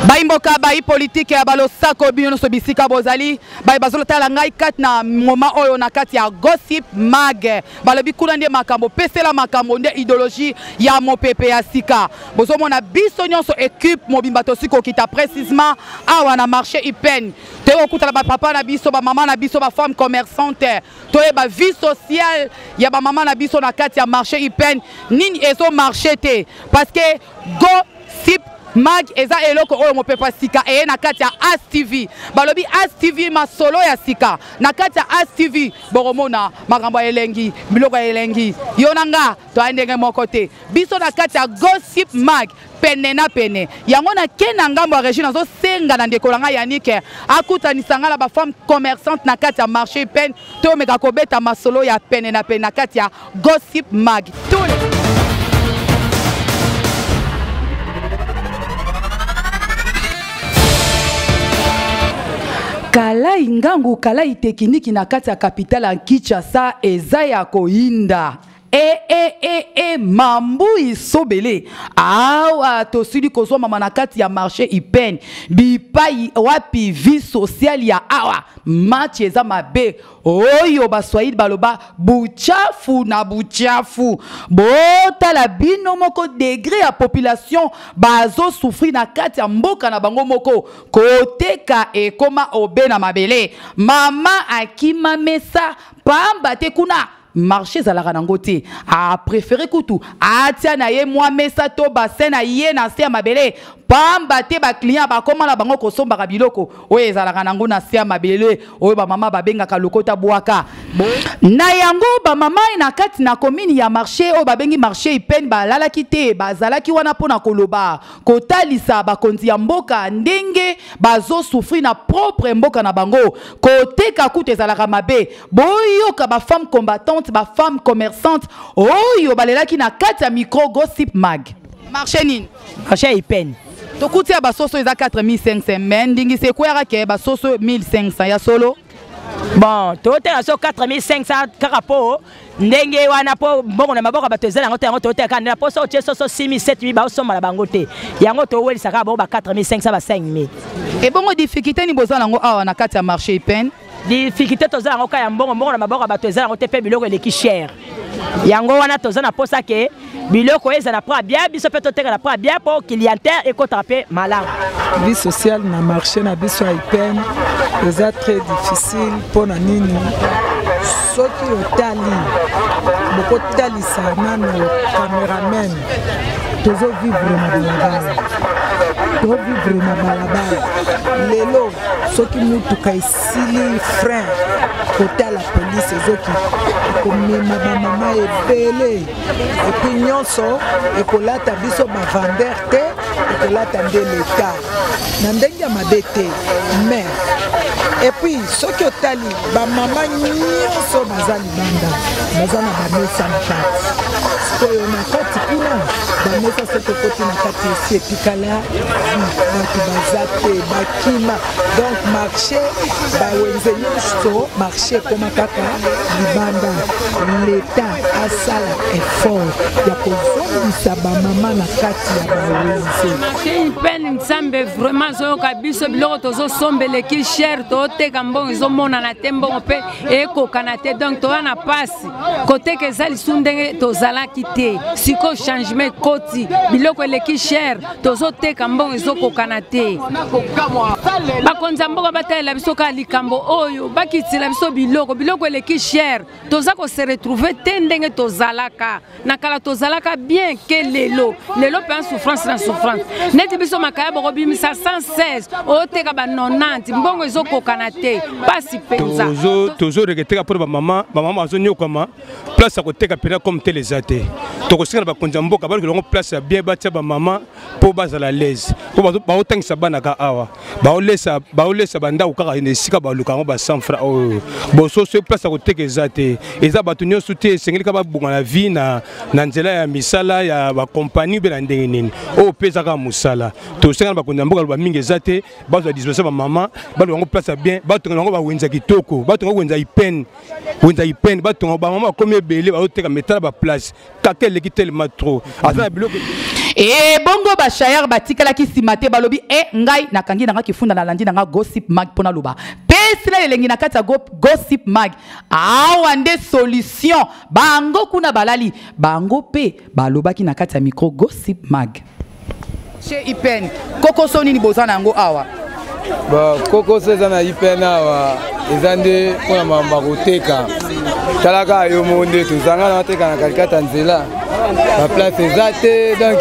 Baimboka bai politique ya balosako bino so bisika bozali bai bazolota la ngai kat na moma oyo na kati ya gossip mag balobi kuna ndie makambo pesela makambo ndie idéologie ya mopepe ya sika bozomona biso nyonso équipe mobimba tosiko kita précisément awa na marché Ipen te okuta ba papa na biso ba mama na biso ba femme commerçante to ba vie sociale ya ba mama na biso na kati ya marché Ipen nini ezo marché te parce que gossip mag eza eloko oyo mopepa sika eye na kati ya As TV balobi As TV masolo ya sika na kati ya As TV boromona makambo elengi biloko elengi yonanga to andenge moko te biso na kati ya gossip mag pene na pene yango na kena ngambo ya Regina zo senga na ndeko langa Yannick akutanisa ngala ba femme commerçante na kati ya marché Pen to meka kobeta masolo ya pene na pene na kati ya gossip mag Kalai ngangu kalai tekniki na kati ya kapitala ya Kinshasa eza ya koinda mambu isobele awa tosili kozwa mama na kati ya marché Ipen bipai wapi vie sociale ya awa match eza mabe oyo baswahili baloba buchafu na buchafu botala bino moko degré ya population bazo souffrir na kati ya mboka na bango moko koteka ekoma obe na mabele mama akima mesa pamba te kuna marché zalaka nango te a préféré kutu atia na ye mwa mesa to bassin na ye na se ya mabele pamba te ba client ba koma na bango kosomba ka biloko oyo ezalaka nango na se ya mabele oyo ba mama babengaka lokota bwaka na yango ba mama na kati na commune ya marché oyo babengi marché Ipen balalaki te bazalaki wana pona koloba kotalisa bakonzi ya mboka ndenge bazo souffrir na propre mboka na bango koteka kutu ezalaka mabe boyoka ba femme combattante ba femme commerçante oyo balelaki na kati ya micro gossip mag marché nini marché Ipen tokuti ya basoso eza 4500 men ndingi se kwera ke basoso 1500 ya solo bon tote ya so 4500 karapo ndenge wana po bongo na maboko bato ezala yango te yango tote ka na po so tie so 6000 7000 ba osoma la bango te yango to weli saka ba 4500 ba 5000 et bongo difficulté ni bozala yango awa na kati ya marché Ipen difficulté tozala yango ka ya mbongo na maboko bato ezala yango te pe biloko eleki cher yango wana tozana posa ke biloko ezala pra bien biso pe toteka na pra bien po clientèle ekota pe malamu vie sociale na marché na biso ya Ipen eza très difficile pour na nini soki otali bokotalisa nano cameraman tozo vivre na balabala lelo soki mutuka esili frein kota la police ezoki komema bamama ebele epi nyonso ekolata biso bavandeur te ekolata nde leta na ndenge ya mabe te mais epi soki otali bamama nyonso baza libanda baza na bamesa na kati oyo na kati kuna bamesa soki okoti na kati esi epikala bato baza te bakima donc marché bawenze nyonso marché ekoma kaka libanda leta asala effort ya kozongisa bamama na kati ya bawenze marché Ipen nzambe vraiment zoyoka biso biloko tozosombeleki cher toteka mbongo ezomonana te mbongo mpe ekokana te donc toza na pasi koteka eza lisu ndenge tozalaki te siko changement koti biloko eleki cher tozoteka mbongo ezokokana te bakonzi ya mboka batalela biso kaka likambo oyo bakitila biso biloko eleki cher toza kose retrouve te ndenge tozalaka na kala tozalaka bien ke lelo mpe en souffrance na souffrance neti biso makaya bokobimisa 116 oteka ba 90 mbongo ezokokana te pasi penza tozo reketeka pour bamama azonyokama place akoteka pena comme tel ezate tokosinga na bakonzi ya mboka baloko longo place ya bien batia bamama po bazala l'aise po baotangisa bana ka awa baolesa bandako kaka esika baluka yango ba 100 francs oyo bososo place akoteka ezate eza bato nyonso te esengeli ka babunga na vie na nzela ya misala ya bakompagnie mpe na ndenge nini oyo mpe ezaka mosala tosenga na bakonzi ya mboka loba mingi eza te bato badispense bamama bato yango place ya bien batonga yango bawenza kitoko batonga yango wenza Ipen batonga bamama bakomi ebele baoteka metala baplace kaka eleki telema trop aza na biloko Et bongo ba shayar batikala ki simate balobi ngai nakangi nanga kifunda na landi nanga gossip mag pona loba. Pesila elengi na kati ya gossip mag. Awande solution bango kuna balali bango pe baloba ki na kati ya micro gossip mag. Chez Ipen koko soni ni bozana yango awa. Ba koko seza na Ipen awa ezande pona mamba koteka. Talaka yo monde tuzanga na teka na kalikata nzela. La place ezate donc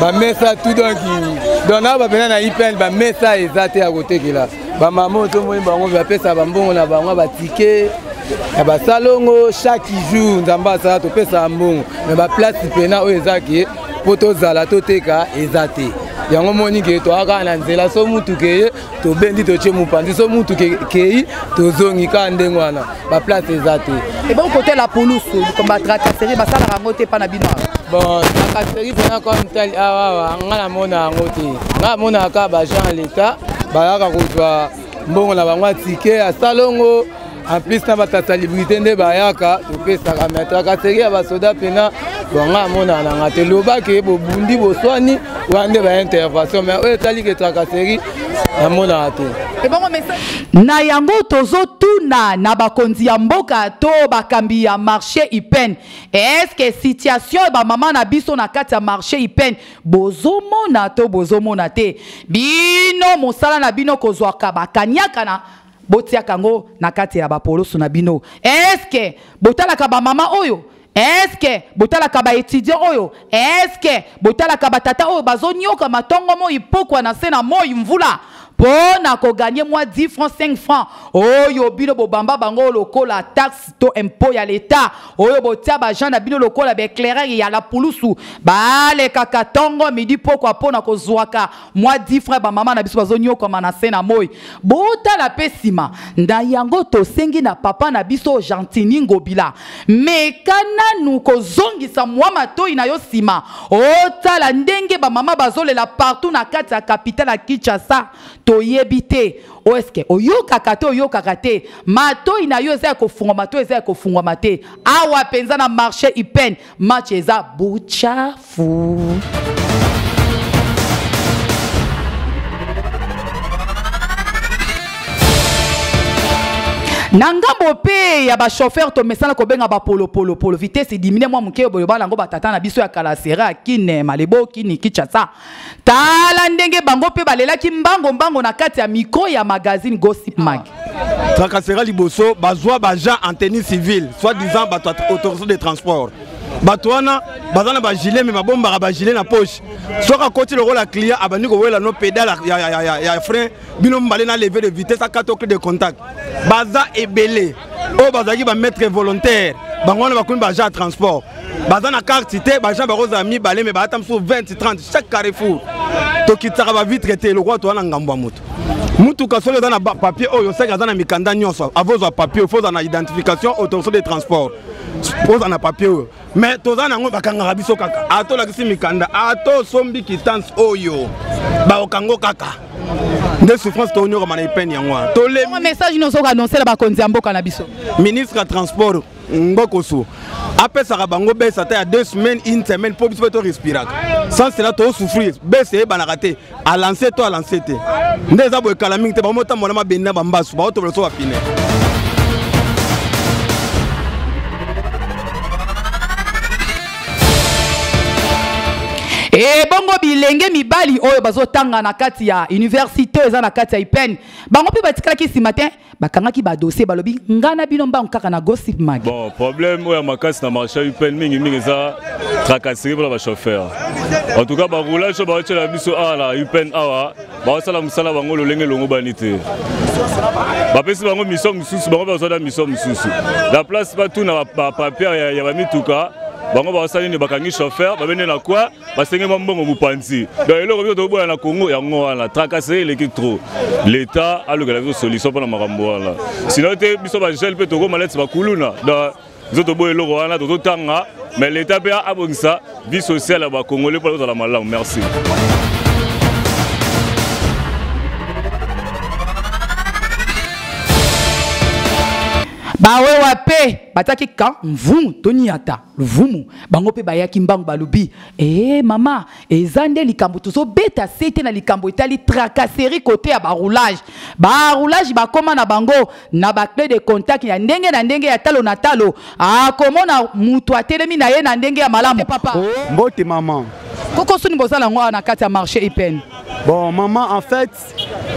ba mesa tout donc na ba bena na Ipen ba mesa ezate ya kotekela. Ba mama to mo bango ba pesa ba mbongo na bango ba ticket. Ba salongo chaque jour nzamba sa to pesa mbongo. Mais ba place pena o ezaki poto zala to teka ezate. Yango moni ke to aka na nzela so mutu ke to bendi to che mupandi so mutu ke to zongi ka ndengwana ba place ezate. Et bon côté la police comme ba tracasserie ba sala rangote pa na bino. Bon tracasserie pena comme tel awa ngala mona ngote. Nga mona ka ba Jean l'état ba yaka ko twa mbongo na bangwa ticket a salongo en plus na ba célébrité nde ba yaka to pesa ka mais tracasserie ba soda pena bonga mona na ngate loba ke bo bundi bo swani wande ba intervention mais o etali ke tracasserie na mona ate. Et bon message na yango tozo tuna na bakonzi ya mboka to bakambi ya marché Ipen. Est-ce que situation ba maman na biso na kati ya marché Ipen bozo mona to bozo mona te bino mosala na bino kozwaka bakanyaka na botia kango na kati ya bapoloso na bino. Est-ce que botalaka ba mama oyo? Est-ce que botalaka ba étudiant oyo? Est-ce que botalaka ba tata oyo bazonyoka matongo mo ipokwa na sena mo imvula? Pona ko gagner moi 10 francs 5 francs. Oyo bino bobamba bango lokola taxe to impôt ya l'état. Oyo botia ba gens na bino lokola ba éclaireur ya la pulusu. Ba le kakatongo midi pokwa pona ko zwaka moi 10 francs ba mama na biso bazonyo koma na sena moy. Bota la pesima. Nda yango to sengi na papa na biso Gentini Ngobila. Me kana nu ko zongisa mwa matoi na yo sima. Ota la ndenge ba mama bazolela partout na kati ya capitale ya Kinshasa. To yebite o eske oyoka kate oyoka kate mato ina yo eza ko fungwa mato eza ko fungwa mate awa penza na marché Ipen match eza buchafu. Nangambo pe ya ba chauffeur to mesana ko benga ba polo vitesse diminue moi muke boyo bala ngo batata na biso ya kalasera kine malebo kini Kinshasa tala ndenge bango pe balela ki mbango na kati ya micro ya magazine Gossip Mag. Tracasserie liboso bazwa ba gens en tenue civile soit disant ba autorisation de transport batwana bazana ba gilet mais babomba ba gilet na poche soka koti le rôle client abani ko wela no pédale ya frein bino mbale na lever de vitesse à 4 clés de contact baza ebele o bazaki ba maître volontaire bangona ba komi ba agent transport bazana carte té ba gens ba rosa mi balé mais ba atam sur 20 30 chaque carrefour to kitaka ba vite traité le roi to na ngambo mutu mutu ka solo dans papier oyo seka dans mikanda nyonso avozo papier faut dans identification autorisation de transport pose en papier mais toza nango bakanga biso kaka ato la kisi mikanda ato sombi kitance oyo ba okango kaka nde souffrance to onyo kama na Ipen yango to le message no soka annoncer la bakonzi ya mboka na biso ministre transport Ngokoso apesaka bango besa ta ya 2 semaines une semaine pour biso to respirer sans cela to souffrir besa banaka te a lancer te nde za boy kala mingi te ba mota mona mabenda bambasu ba to so bapine. Et bongo bilenge mibali oyo bazotanga na kati ya université eza na kati ya Ipen bango pe batikala ki si matin bakangaki ba dossier balobi ngana bino mbango kaka na Gossip Mag. Bon problème oyo makasi na marché Ipen mingi eza tracasserie pour ba chauffeur. En tout cas ba roulage ba tshela biso ala Ipen awa ba sala musala bango lolenge longo banite. Ba pesi bango mission mususu bango ba zoda mission mususu. La place pas tout na ba papier ya ba mituka. Bango basali ne bakangi chauffeur babene na quoi basenge mbongo mupanzi donc eloko byo to boya na Congo yango wana tracasserie l'équipe trop l'état a le la solution pour na makambo wana sinon te biso ba gel pe to ko malette ba kuluna donc zoto boya eloko wana to tanga mais l'état pe a abongisa vie sociale ba congolais pour la malamu. Merci. bawe wape bataki ka mvumu toniata luvumu bango pe bayaki mbangu balubi mama ezande likambo tozo beta sete na likambo etali tracasserie côté ya baroulage bakoma na bango na ba clé de contact ya ndenge na ndenge ya talo na talo komona mutu atelemi na ye na ndenge ya malamu papa mbote maman koko suni bozala ngo na kati ya marché Ipen. Bon maman, en fait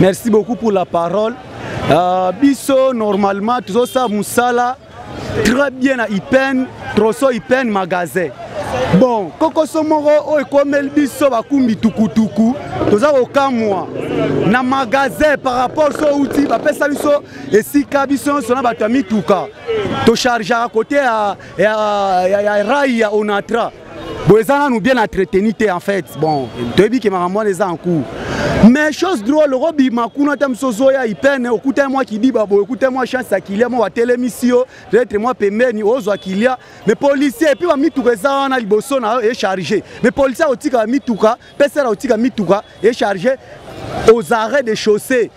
merci beaucoup pour la parole. Biso normalement tout ça musala très bien à Ipen, troso Ipen magasin. Bon, koko somoro o ekomel biso bakumbi tukutuku, toza okamwa na magasin par rapport so outil ba pesa biso esika biso sona bato mituka. To charge à côté ya rail ya Onatra. Bon, nous bien entretenu en fait. Bon, tu as dit que ma maman les a en cours. Mais chose drôle, Robi Makuna tam sozoya Ipen, écoutez-moi qui dit babo, écoutez-moi chance à qu'il y a moi télémission, peut-être moi pemeni ozo qu'il y a, mais policiers et puis va mituka ça na liboso na est chargé. Mais policiers otika mituka, pesa otika mituka est chargé aux arrêts de chaussée.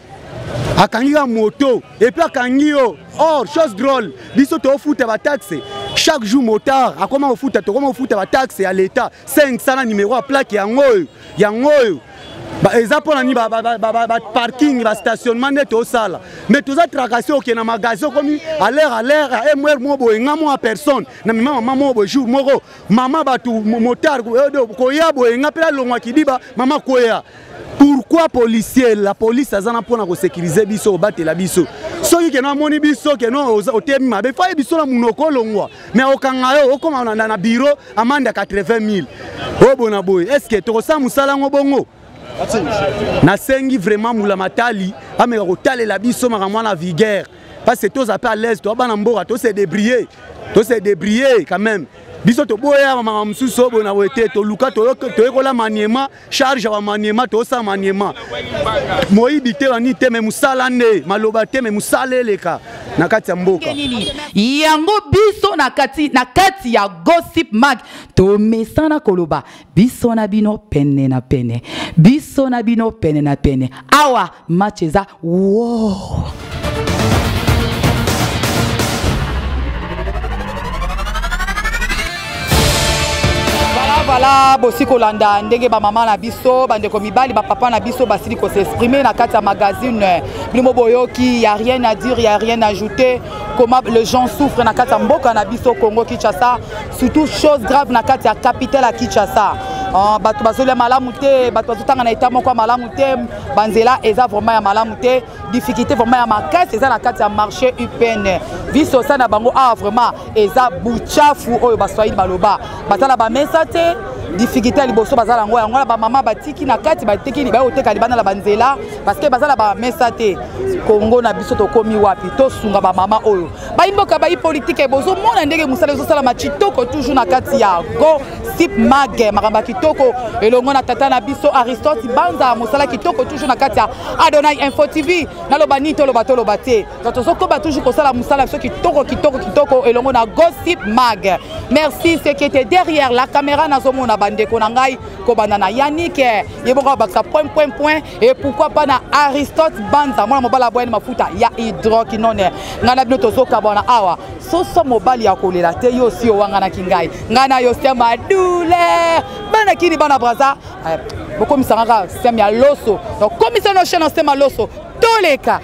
A kangiga moto et puis a kangio. Or chose drôle, biso to foute ba taxe. Chaque jour motard, a comment foute ba taxe à l'état 500 na numéro à plaque yangoyo. Ba exemple ni ba parking ba stationnement net au sala. Mais tout ça tracasser au na magasin comme à l'air et moi boyenga mo personne. Na maman mo bo jour moko maman ba tout motard ko ya boyenga pela longwa kidiba maman koya. Pourquoi policier la police azana pona ko sécuriser biso battre la biso soki ke na moni biso ke no otemi mabe fa biso na munoko longwa mais okanga yo okoma na bureau amende 80 000 o bona boy est-ce que to sa musala ngo bongo na sengi vraiment mula matali ameka ko talela biso makamwa na vigueur parce que tous appels à l'aise to bana mbora to se débrouiller quand même. Biso to boya mama msuso bona wete to luka to ekola maniema charge wa maniema to sa maniema moyibi te wani te me musala nde maloba te me musale leka na kati ya mboka yango biso na kati ya Gossip Mag to mesana koloba biso na bino pene na pene biso na bino pene na pene awa macheza wow. Voilà, bosi kolanda ndenge ba maman na biso bande ko mibali ba papa na biso basili ko s'exprimer na kati ya magazine Blimo Boyoki, y a rien à dire, y a rien à ajouter. Comment les gens souffrent na kati ya mboka na biso Congo Kinshasa, surtout chose grave na kati ya capitale à Kinshasa. Bato bazole malamu te, bato tanga na eta moko malamu te, banzela eza vraiment ya malamu te, difficulté vraiment ya makasi eza na kati ya marché UPN. Biso ça na bango vraiment eza buchafu oyo baswahili baloba. Batala ba mesa te, difficulté liboso bazala ngo yango ba mama batiki na kati batiki ba oteka libana la banzela parce que bazala ba mesa te. Congo na biso to komi wapi to sunga ba mama oyo. Ba imboka ba politique bozo mona ndenge musala zo sala machitoko toujours na kati ya Gossip Mag makamba kitoko elongo na tata na biso Aristote Banza musala kitoko toujours na kati ya Adonai Info TV na lobani to lobato lobate. To zo ko ba toujours ko sala musala so kitoko elongo na Gossip Mag. Merci ceux qui étaient derrière la caméra na zomo na bande ko nangai ko banana Yannick yeboka baksa point et pourquoi pas na Aristote Banza mona mobala boyeni mafuta ya hydroquinone ngana bino tozoka bona awa soso mobali ya kolela te yo si wanga na kingai ngana yo sema dule bana kini bana braza boko misanga sema loso donc comme ça no chena sema loso toleka